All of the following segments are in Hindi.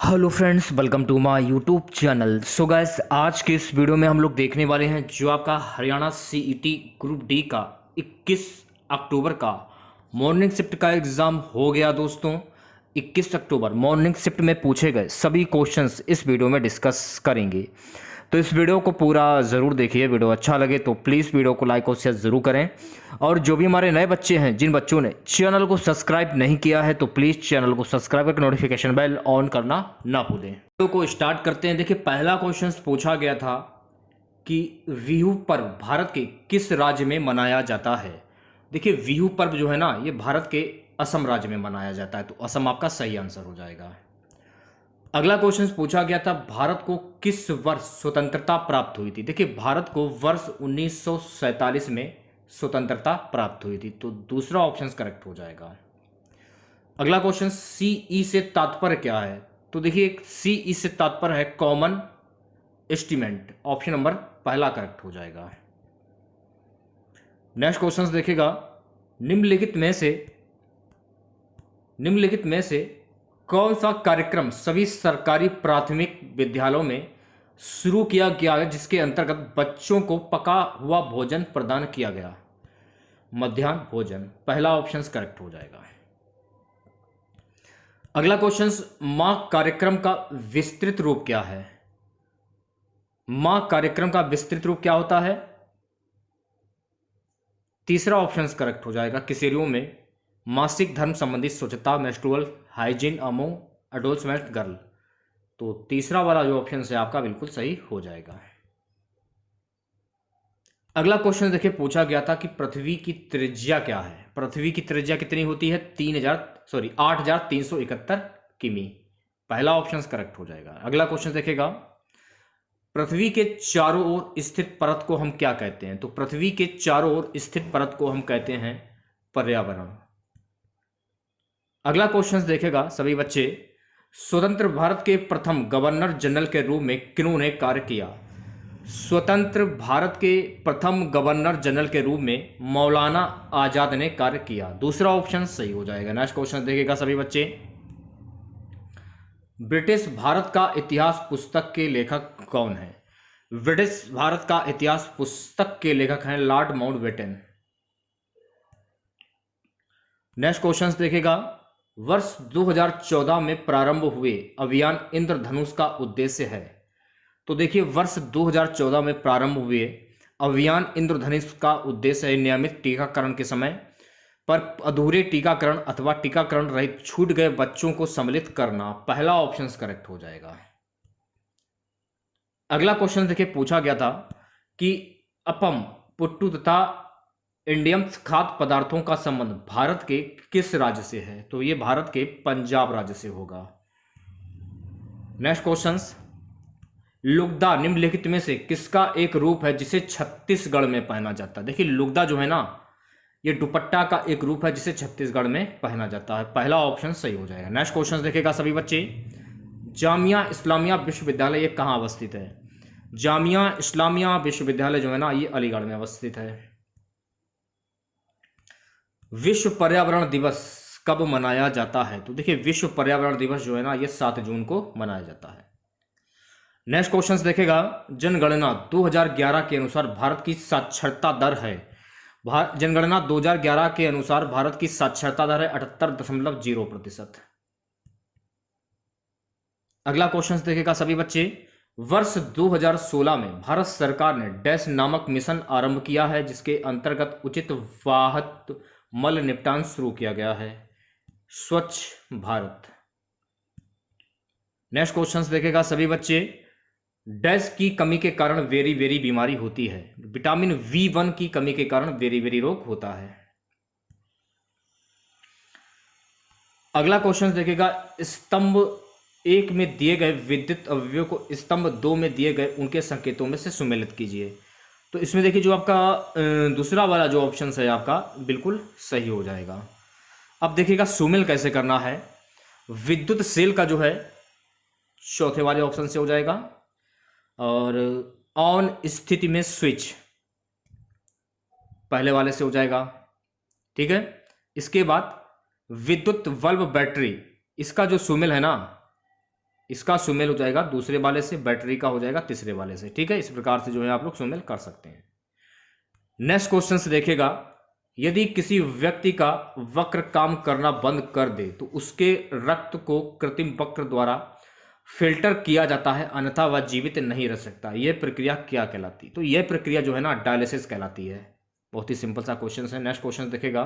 Hello friends, welcome to my YouTube channel. So guys, आज के इस वीडियो में हम लोग देखने वाले हैं जो आपका हरियाणा सीईटी ग्रुप डी का 21 अक्टूबर का मॉर्निंग शिफ्ट का एग्ज़ाम हो गया दोस्तों। 21 अक्टूबर मॉर्निंग शिफ्ट में पूछे गए सभी क्वेश्चंस इस वीडियो में डिस्कस करेंगे। तो इस वीडियो को पूरा ज़रूर देखिए। वीडियो अच्छा लगे तो प्लीज़ वीडियो को लाइक और शेयर ज़रूर करें। और जो भी हमारे नए बच्चे हैं, जिन बच्चों ने चैनल को सब्सक्राइब नहीं किया है, तो प्लीज़ चैनल को सब्सक्राइब करके नोटिफिकेशन बेल ऑन करना ना भूलें। वीडियो को स्टार्ट करते हैं। देखिए, पहला क्वेश्चन पूछा गया था कि बिहू पर्व भारत के किस राज्य में मनाया जाता है। देखिए, बिहू पर्व जो है ना, ये भारत के असम राज्य में मनाया जाता है, तो असम आपका सही आंसर हो जाएगा। अगला क्वेश्चन पूछा गया था, भारत को किस वर्ष स्वतंत्रता प्राप्त हुई थी। देखिए, भारत को वर्ष 1947 में स्वतंत्रता प्राप्त हुई थी, तो दूसरा ऑप्शन करेक्ट हो जाएगा। अगला क्वेश्चन, सीई से तात्पर्य क्या है। तो देखिए, सीई से तात्पर्य है कॉमन एस्टीमेट। ऑप्शन नंबर पहला करेक्ट हो जाएगा। नेक्स्ट क्वेश्चन देखिएगा, निम्नलिखित में से कौन सा कार्यक्रम सभी सरकारी प्राथमिक विद्यालयों में शुरू किया गया है जिसके अंतर्गत बच्चों को पका हुआ भोजन प्रदान किया गया। मध्याह्न भोजन, पहला ऑप्शन करेक्ट हो जाएगा। अगला क्वेश्चन, मां कार्यक्रम का विस्तृत रूप क्या है। मां कार्यक्रम का विस्तृत रूप क्या होता है। तीसरा ऑप्शन करेक्ट हो जाएगा। किशोरियों में मासिक धर्म संबंधी स्वच्छता, menstrual hygiene among adolescent girl, तो तीसरा वाला जो ऑप्शन है आपका बिल्कुल सही हो जाएगा। अगला क्वेश्चन देखिए, पूछा गया था कि पृथ्वी की त्रिज्या क्या है। पृथ्वी की त्रिज्या कितनी होती है। 8,371 किमी, पहला ऑप्शन करेक्ट हो जाएगा। अगला क्वेश्चन देखेगा, पृथ्वी के चारों ओर स्थित परत को हम क्या कहते हैं। तो पृथ्वी के चारों ओर स्थित परत को हम कहते हैं पर्यावरण। अगला क्वेश्चन देखेगा सभी बच्चे, स्वतंत्र भारत के प्रथम गवर्नर जनरल के रूप में किन्होंने कार्य किया। स्वतंत्र भारत के प्रथम गवर्नर जनरल के रूप में मौलाना आजाद ने कार्य किया, दूसरा ऑप्शन सही हो जाएगा। नेक्स्ट क्वेश्चन देखेगा सभी बच्चे, ब्रिटिश भारत का इतिहास पुस्तक के लेखक कौन है। ब्रिटिश भारत का इतिहास पुस्तक के लेखक हैं लॉर्ड माउंटबेटन। नेक्स्ट क्वेश्चन देखेगा, वर्ष 2014 में प्रारंभ हुए अभियान इंद्रधनुष का उद्देश्य है। तो देखिए, वर्ष 2014 में प्रारंभ हुए अभियान इंद्रधनुष का उद्देश्य है नियमित टीकाकरण के समय पर अधूरे टीकाकरण अथवा टीकाकरण रहित छूट गए बच्चों को सम्मिलित करना, पहला ऑप्शन करेक्ट हो जाएगा। अगला क्वेश्चन देखिए, पूछा गया था कि अपम, पुट्टू तथा इंडियम खाद्य पदार्थों का संबंध भारत के किस राज्य से है। तो ये भारत के पंजाब राज्य से होगा। नेक्स्ट क्वेश्चन, लुगदा निम्नलिखित में से किसका एक रूप है जिसे छत्तीसगढ़ में पहना जाता है। देखिए, लुगदा जो है ना, ये दुपट्टा का एक रूप है जिसे छत्तीसगढ़ में पहना जाता है, पहला ऑप्शन सही हो जाएगा। नेक्स्ट क्वेश्चन देखेगा सभी बच्चे, जामिया इस्लामिया विश्वविद्यालय ये कहाँ अवस्थित है। जामिया इस्लामिया विश्वविद्यालय जो है ना, ये अलीगढ़ में अवस्थित है। विश्व पर्यावरण दिवस कब मनाया जाता है। तो देखिए, विश्व पर्यावरण दिवस जो है ना, ये 7 जून को मनाया जाता है। नेक्स्ट क्वेश्चन देखेगा, जनगणना 2011 के अनुसार भारत की साक्षरता दर है। जनगणना 2011 के अनुसार भारत की साक्षरता दर है 78.0%। अगला क्वेश्चन देखेगा सभी बच्चे, वर्ष 2016 में भारत सरकार ने डैश नामक मिशन आरंभ किया है जिसके अंतर्गत उचित वाहक मल निपटान शुरू किया गया है। स्वच्छ भारत। नेक्स्ट क्वेश्चन देखेगा सभी बच्चे, डैश की कमी के कारण वेरी वेरी बीमारी होती है। विटामिन V1 की कमी के कारण वेरी वेरी रोग होता है। अगला क्वेश्चन देखेगा, स्तंभ 1 में दिए गए विद्युत अवयवों को स्तंभ 2 में दिए गए उनके संकेतों में से सुमेलित कीजिए। तो इसमें देखिए, जो आपका दूसरा वाला जो ऑप्शन है आपका बिल्कुल सही हो जाएगा। अब देखिएगा, सुमेल कैसे करना है। विद्युत सेल का जो है चौथे वाले ऑप्शन से हो जाएगा, और ऑन स्थिति में स्विच पहले वाले से हो जाएगा। ठीक है, इसके बाद विद्युत बल्ब बैटरी, इसका जो सुमेल है ना, इसका सुमेल हो जाएगा दूसरे वाले से, बैटरी का हो जाएगा तीसरे वाले से। ठीक है, इस प्रकार से जो है आप लोग सुमेल कर सकते हैं। नेक्स्ट क्वेश्चन से देखेगा, यदि किसी व्यक्ति का वक्र काम करना बंद कर दे तो उसके रक्त को कृत्रिम वक्र द्वारा फिल्टर किया जाता है, अन्यथा वह जीवित नहीं रह सकता। यह प्रक्रिया क्या कहलाती है? तो यह प्रक्रिया जो है ना डायलिसिस कहलाती है। बहुत ही सिंपल सा क्वेश्चन है। नेक्स्ट क्वेश्चन देखेगा,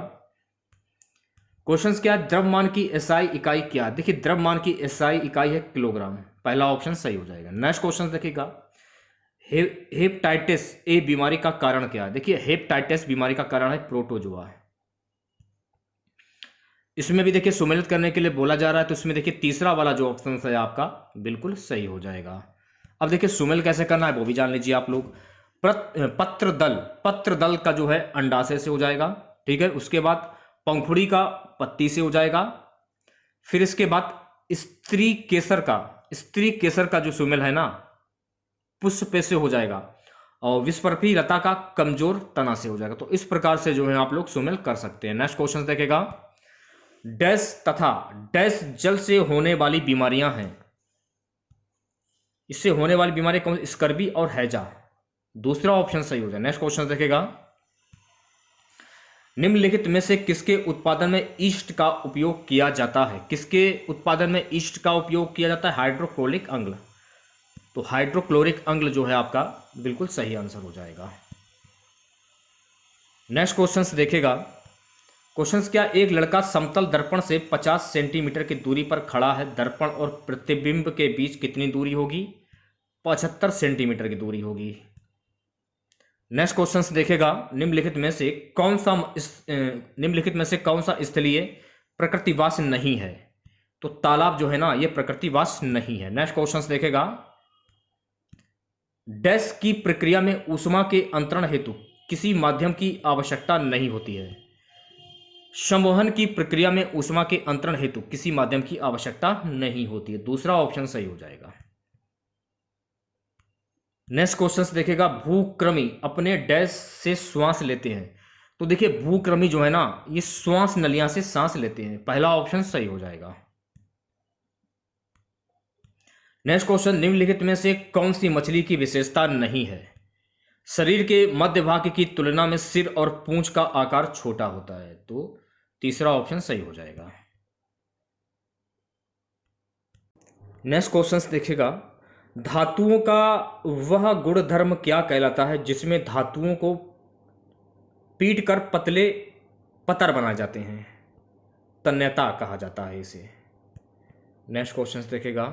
क्वेश्चन क्या, द्रव्यमान की एसआई इकाई क्या? देखिए द्रव्यमान की एसआई इकाई है किलोग्राम, पहला ऑप्शन सही हो जाएगा। नेक्स्ट क्वेश्चन देखिएगा, हेपेटाइटिस ए बीमारी का कारण क्या है? देखिए हेपेटाइटिस बीमारी का कारण है प्रोटोजोआ। इसमें भी देखिए सुमेलित करने के लिए बोला जा रहा है, तो इसमें देखिए तीसरा वाला जो ऑप्शन है आपका बिल्कुल सही हो जाएगा। अब देखिए सुमेल कैसे करना है वो भी जान लीजिए आप लोग। पत्र दल का जो है अंडाशय से हो जाएगा। ठीक है, उसके बाद पंखुड़ी का पत्ती से हो जाएगा। फिर इसके बाद स्त्री केसर का जो सुमेल है ना पुष्प से हो जाएगा, और विषपर्पी लता का कमजोर तना से हो जाएगा। तो इस प्रकार से जो है आप लोग सुमेल कर सकते हैं। नेक्स्ट क्वेश्चन देखेगा, डैश तथा डैश जल से होने वाली बीमारियां हैं। इससे होने वाली बीमारी कौन? स्कर्बी और हैजा, दूसरा ऑप्शन सही हो जाए। नेक्स्ट क्वेश्चन देखेगा, निम्नलिखित में से किसके उत्पादन में ईस्ट का उपयोग किया जाता है? किसके उत्पादन में ईस्ट का उपयोग किया जाता है? हाइड्रोक्लोरिक अम्ल। तो हाइड्रोक्लोरिक अम्ल जो है आपका बिल्कुल सही आंसर हो जाएगा। नेक्स्ट क्वेश्चन देखेगा, क्वेश्चन क्या, एक लड़का समतल दर्पण से 50 सेंटीमीटर की दूरी पर खड़ा है, दर्पण और प्रतिबिंब के बीच कितनी दूरी होगी? 75 सेंटीमीटर की दूरी होगी। नेक्स्ट क्वेश्चन देखेगा, निम्नलिखित में से कौन सा स्थलीय प्रकृतिवास नहीं है? तो तालाब जो है ना ये प्रकृतिवास नहीं है। नेक्स्ट क्वेश्चन देखेगा, डैश की प्रक्रिया में ऊष्मा के अंतरण हेतु किसी माध्यम की आवश्यकता नहीं होती है? संवहन की प्रक्रिया में ऊष्मा के अंतरण हेतु किसी माध्यम की आवश्यकता नहीं होती है, दूसरा ऑप्शन सही हो जाएगा। नेक्स्ट क्वेश्चन देखेगा, भूकृमि अपने डैश से श्वास लेते हैं। तो देखिए भूकृमि जो है ना ये श्वास नलियां से सांस लेते हैं, पहला ऑप्शन सही हो जाएगा। नेक्स्ट क्वेश्चन, निम्नलिखित में से कौन सी मछली की विशेषता नहीं है? शरीर के मध्य भाग की तुलना में सिर और पूंछ का आकार छोटा होता है, तो तीसरा ऑप्शन सही हो जाएगा। नेक्स्ट क्वेश्चन देखिएगा, धातुओं का वह गुणधर्म क्या कहलाता है जिसमें धातुओं को पीट कर पतले पतर बनाए जाते हैं? तन्यता कहा जाता है इसे। नेक्स्ट क्वेश्चन देखेगा,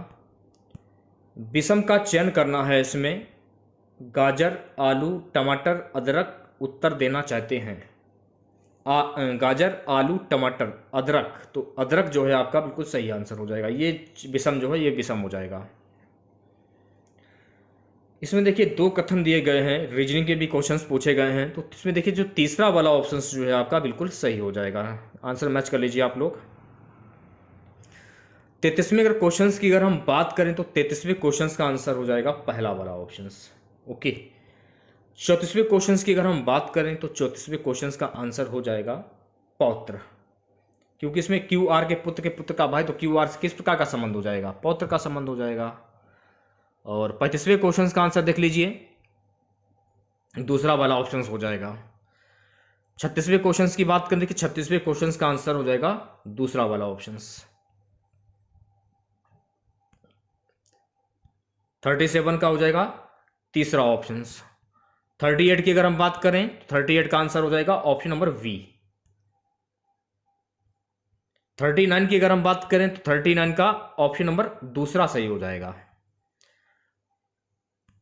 विषम का चयन करना है, इसमें गाजर, आलू, टमाटर, अदरक उत्तर देना चाहते हैं। गाजर, आलू, टमाटर, अदरक, तो अदरक जो है आपका बिल्कुल सही आंसर हो जाएगा। ये विषम जो है ये विषम हो जाएगा। इसमें देखिए दो कथन दिए गए हैं, रीजनिंग के भी क्वेश्चंस पूछे गए हैं, तो इसमें देखिए जो तीसरा वाला ऑप्शन जो है आपका बिल्कुल सही हो जाएगा। आंसर मैच कर लीजिए आप लोग। 33वें अगर क्वेश्चंस की अगर हम बात करें तो 33वें क्वेश्चंस का आंसर हो जाएगा पहला वाला ऑप्शन। ओके, 34वें क्वेश्चंस की अगर हम बात करें तो 34वें क्वेश्चंस का आंसर हो जाएगा पौत्र, क्योंकि इसमें QR के पुत्र का भाई, तो QR से किस प्रकार का संबंध हो जाएगा? पौत्र का संबंध हो जाएगा। और 35वें क्वेश्चन का आंसर देख लीजिए, दूसरा वाला ऑप्शन हो जाएगा। 36वें क्वेश्चन की बात करें कि 36वें क्वेश्चन का आंसर हो जाएगा दूसरा वाला ऑप्शन। 37 का हो जाएगा तीसरा ऑप्शन। 38 की अगर हम बात करें तो 38 का आंसर हो जाएगा ऑप्शन नंबर V। 39 की अगर हम बात करें तो 39 का ऑप्शन नंबर दूसरा सही हो जाएगा।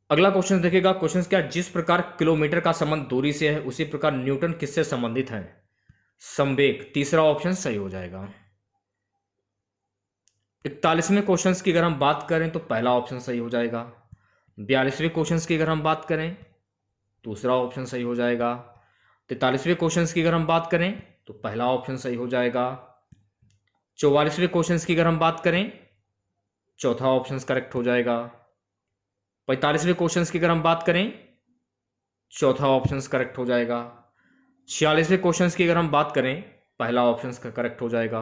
अगला क्वेश्चन देखिएगा, क्वेश्चन क्या, जिस प्रकार किलोमीटर का संबंध दूरी से है उसी प्रकार न्यूटन किससे संबंधित है? संवेग, तीसरा ऑप्शन सही हो जाएगा। 41वें क्वेश्चन की अगर हम बात करें तो पहला ऑप्शन सही हो जाएगा। 42वें क्वेश्चन की अगर हम बात करें दूसरा ऑप्शन सही हो जाएगा। 43वें क्वेश्चन की अगर हम बात करें तो पहला ऑप्शन सही हो जाएगा। 44वें क्वेश्चन की अगर हम बात करें चौथा ऑप्शन करेक्ट हो जाएगा। 45वें क्वेश्चन की अगर हम बात करें चौथा ऑप्शन करेक्ट हो जाएगा। 46वें क्वेश्चन की अगर हम बात करें पहला ऑप्शन करेक्ट हो जाएगा।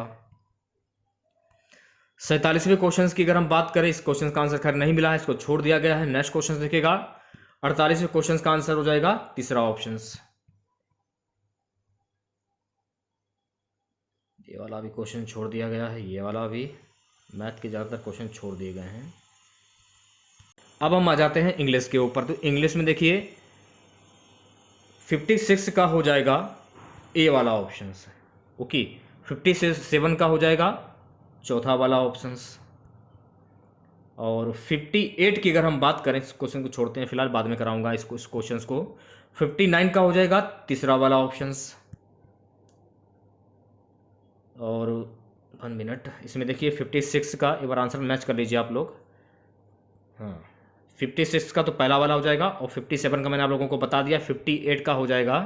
47वें क्वेश्चन की अगर हम बात करें, इस क्वेश्चन का आंसर खैर नहीं मिला है, इसको छोड़ दिया गया है। नेक्स्ट क्वेश्चन देखिएगा, 48वें क्वेश्चन का आंसर हो जाएगा तीसरा ऑप्शन। ये वाला भी क्वेश्चन छोड़ दिया गया है, ये वाला भी, मैथ के ज़्यादातर क्वेश्चन छोड़ दिए गए हैं। अब हम आ जाते हैं इंग्लिश के ऊपर। तो इंग्लिश में देखिए 56 का हो जाएगा ए वाला ऑप्शन, ओके। 57 का हो जाएगा चौथा वाला ऑप्शन, और 58 की अगर हम बात करें, इस क्वेश्चन को छोड़ते हैं फिलहाल, बाद में कराऊंगा इस क्वेश्चन को। 59 का हो जाएगा तीसरा वाला ऑप्शन, और 1 मिनट, इसमें देखिए 56 का एक बार आंसर मैच कर लीजिए आप लोग। हाँ, 56 का तो पहला वाला हो जाएगा, और 57 का मैंने आप लोगों को बता दिया। 58 का हो जाएगा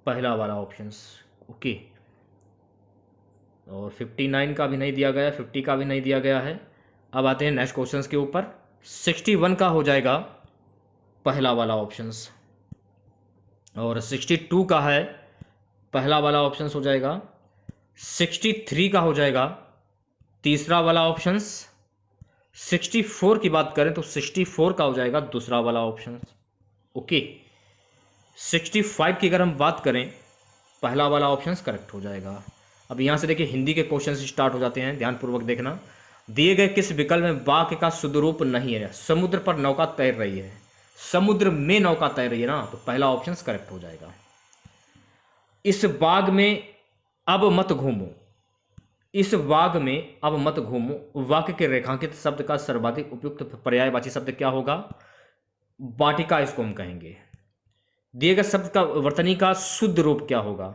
पहला वाला ऑप्शन, ओके। और 59 का भी नहीं दिया गया, 50 का भी नहीं दिया गया है। अब आते हैं नेक्स्ट क्वेश्चन के ऊपर। 61 का हो जाएगा पहला वाला ऑप्शन, और 62 का है पहला वाला ऑप्शन हो जाएगा। 63 का हो जाएगा तीसरा वाला ऑप्शन। 64 की बात करें तो 64 का हो जाएगा दूसरा वाला ऑप्शन, ओके। 65 की अगर हम बात करें, पहला वाला ऑप्शन करेक्ट हो जाएगा। अब यहाँ से देखिए हिंदी के क्वेश्चन स्टार्ट हो जाते हैं, ध्यानपूर्वक देखना। दिए गए किस विकल्प में वाक्य का शुद्ध रूप नहीं है? समुद्र पर नौका तैर रही है, समुद्र में नौका तैर रही है ना, तो पहला ऑप्शन करेक्ट हो जाएगा। इस बाग में अब मत घूमो, इस बाग में अब मत घूमो, वाक्य के रेखांकित शब्द का सर्वाधिक उपयुक्त पर्यायवाची शब्द क्या होगा? वाटिका, इसको हम कहेंगे। दिए गए शब्द का वर्तनी का शुद्ध रूप क्या होगा?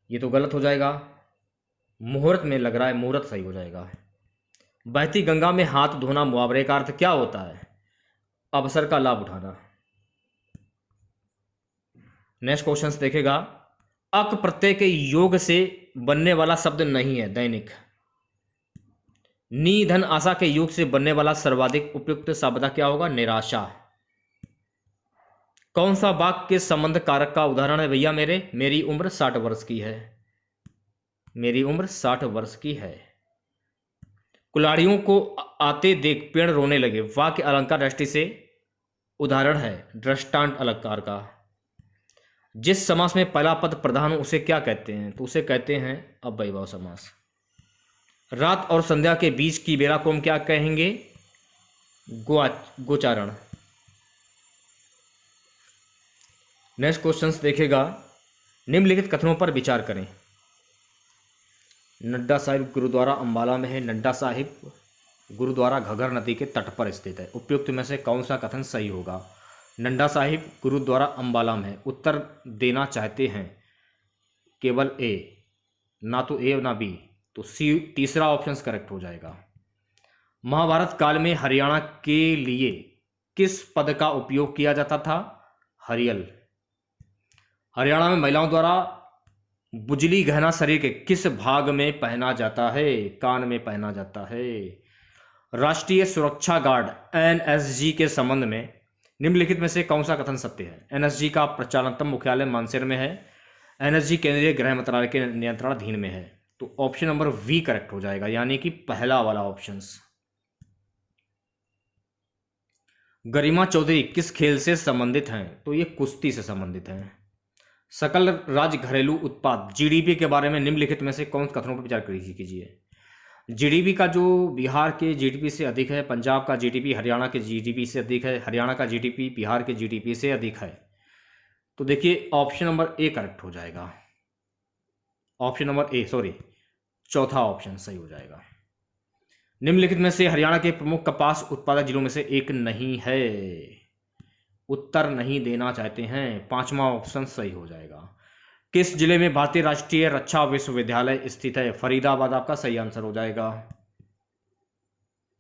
ये तो गलत हो जाएगा, मुहूर्त में लग रहा है, मुहूर्त सही हो जाएगा। बहती गंगा में हाथ धोना, मुहावरे का अर्थ क्या होता है? अवसर का लाभ उठाना। नेक्स्ट क्वेश्चन देखेगा, अक प्रत्यय के योग से बनने वाला शब्द नहीं है दैनिक। नी धन आशा के योग से बनने वाला सर्वाधिक उपयुक्त शब्द क्या होगा? निराशा। कौन सा वाक्य के संबंध कारक का उदाहरण है भैया मेरे? मेरी उम्र 60 वर्ष की है, मेरी उम्र 60 वर्ष की है। कुल्हाड़ियों को आते देख पेड़ रोने लगे, वाक्य अलंकार दृष्टि से उदाहरण है दृष्टांत अलंकार का। जिस समास में पहला पद प्रधान हो उसे क्या कहते हैं? तो उसे कहते हैं अव्ययभाव समास। रात और संध्या के बीच की बेला को हम क्या कहेंगे? गोचारण। नेक्स्ट क्वेश्चन देखेगा, निम्नलिखित कथनों पर विचार करें। नड्डा साहिब गुरुद्वारा अंबाला में है, नड्डा साहिब गुरुद्वारा घग्गर नदी के तट पर स्थित है। उपयुक्त में से कौन सा कथन सही होगा? नड्डा साहिब गुरुद्वारा अंबाला में है। उत्तर देना चाहते हैं केवल ए, ना तो ए ना बी, तो सी तीसरा ऑप्शन करेक्ट हो जाएगा। महाभारत काल में हरियाणा के लिए किस पद का उपयोग किया जाता था? हरियल। हरियाणा में महिलाओं द्वारा बुजली गहना शरीर के किस भाग में पहना जाता है? कान में पहना जाता है। राष्ट्रीय सुरक्षा गार्ड एनएसजी के संबंध में निम्नलिखित में से कौन सा कथन सत्य है? एनएसजी का प्रचालनतम मुख्यालय मानसेर में है। एनएसजी केंद्रीय गृह मंत्रालय के नियंत्रणाधीन में है। तो ऑप्शन नंबर वी करेक्ट हो जाएगा, यानी कि पहला वाला ऑप्शन। गरिमा चौधरी किस खेल से संबंधित हैं? तो ये कुश्ती से संबंधित हैं। सकल राज्य घरेलू उत्पाद जीडीपी के बारे में निम्नलिखित में से कौन कथनों पर विचार कीजिए। जीडीपी का जो बिहार के जीडीपी से अधिक है, पंजाब का जीडीपी हरियाणा के जीडीपी से अधिक है, हरियाणा का जीडीपी बिहार के जीडीपी से अधिक है। तो देखिए ऑप्शन नंबर ए करेक्ट हो जाएगा। ऑप्शन नंबर ए, सॉरी, चौथा ऑप्शन सही हो जाएगा। निम्नलिखित में से हरियाणा के प्रमुख कपास उत्पादक जिलों में से एक नहीं है। उत्तर नहीं देना चाहते हैं, पांचवा ऑप्शन सही हो जाएगा। किस जिले में भारतीय राष्ट्रीय रक्षा विश्वविद्यालय स्थित है? फरीदाबाद आपका सही आंसर हो जाएगा।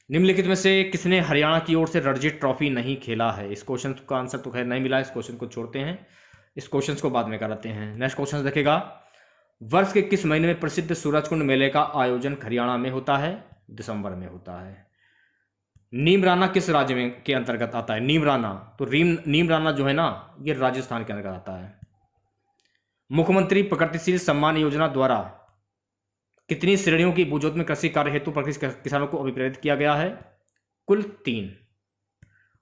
निम्नलिखित में से किसने हरियाणा की ओर से रणजी ट्रॉफी नहीं खेला है? इस क्वेश्चन का आंसर तो खैर नहीं मिला, इस क्वेश्चन को छोड़ते हैं, इस क्वेश्चन को बाद में कराते हैं। नेक्स्ट क्वेश्चन देखेगा, वर्ष के किस महीने में प्रसिद्ध सूरजकुंड मेले का आयोजन हरियाणा में होता है? दिसंबर में होता है। नीमराना किस राज्य में के अंतर्गत आता है? नीमराना, तो नीमराना जो है ना, ये राजस्थान के अंतर्गत आता है। मुख्यमंत्री प्रगतिशील सम्मान योजना द्वारा कितनी श्रेणियों की भूजोत में कृषि कार्य हेतु प्रशिक्षित किसानों को अभिप्रेरित किया गया है? कुल 3।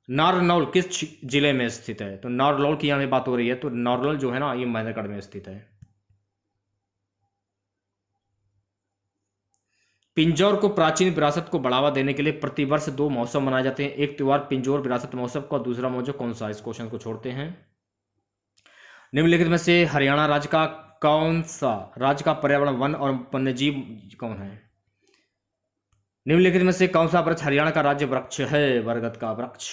नारनौल किस जिले में स्थित है? तो नारनौल की यहाँ बात हो रही है, तो नारनौल जो है ना ये महेंद्रगढ़ में स्थित है। पिंजौर को प्राचीन विरासत को बढ़ावा देने के लिए प्रतिवर्ष 2 महोत्सव मनाए जाते हैं। एक त्योहार पिंजौर विरासत महोत्सव का, दूसरा महोत्सव कौन सा? इस क्वेश्चन को छोड़ते हैं। निम्नलिखित में से हरियाणा राज्य का कौन सा राज्य का पर्यावरण वन और वन्यजीव कौन है? निम्नलिखित में से कौन सा वृक्ष हरियाणा का राज्य वृक्ष है? बरगद का वृक्ष।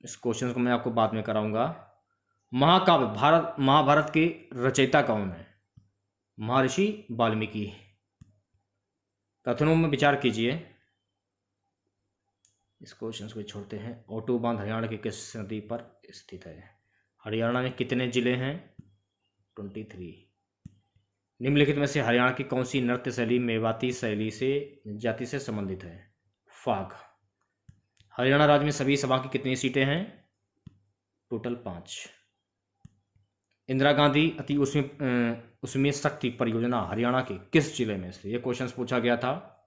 इस क्वेश्चन को मैं आपको बाद में कराऊंगा। महाकाव्य महाभारत के रचयिता कौन है? महर्षि वाल्मीकि। कथनों में विचार कीजिए। इस क्वेश्चन को छोड़ते हैं। ओटू बांध हरियाणा की किस नदी पर स्थित है? हरियाणा में कितने जिले हैं? 23। निम्नलिखित में से हरियाणा की कौन सी नृत्य शैली मेवाती शैली से जाति से संबंधित है? फाग। हरियाणा राज्य में सभी सभा की कितनी सीटें हैं? टोटल 5। इंदिरा गांधी अति उष्मीय शक्ति परियोजना हरियाणा के किस जिले में से? ये क्वेश्चन पूछा गया था।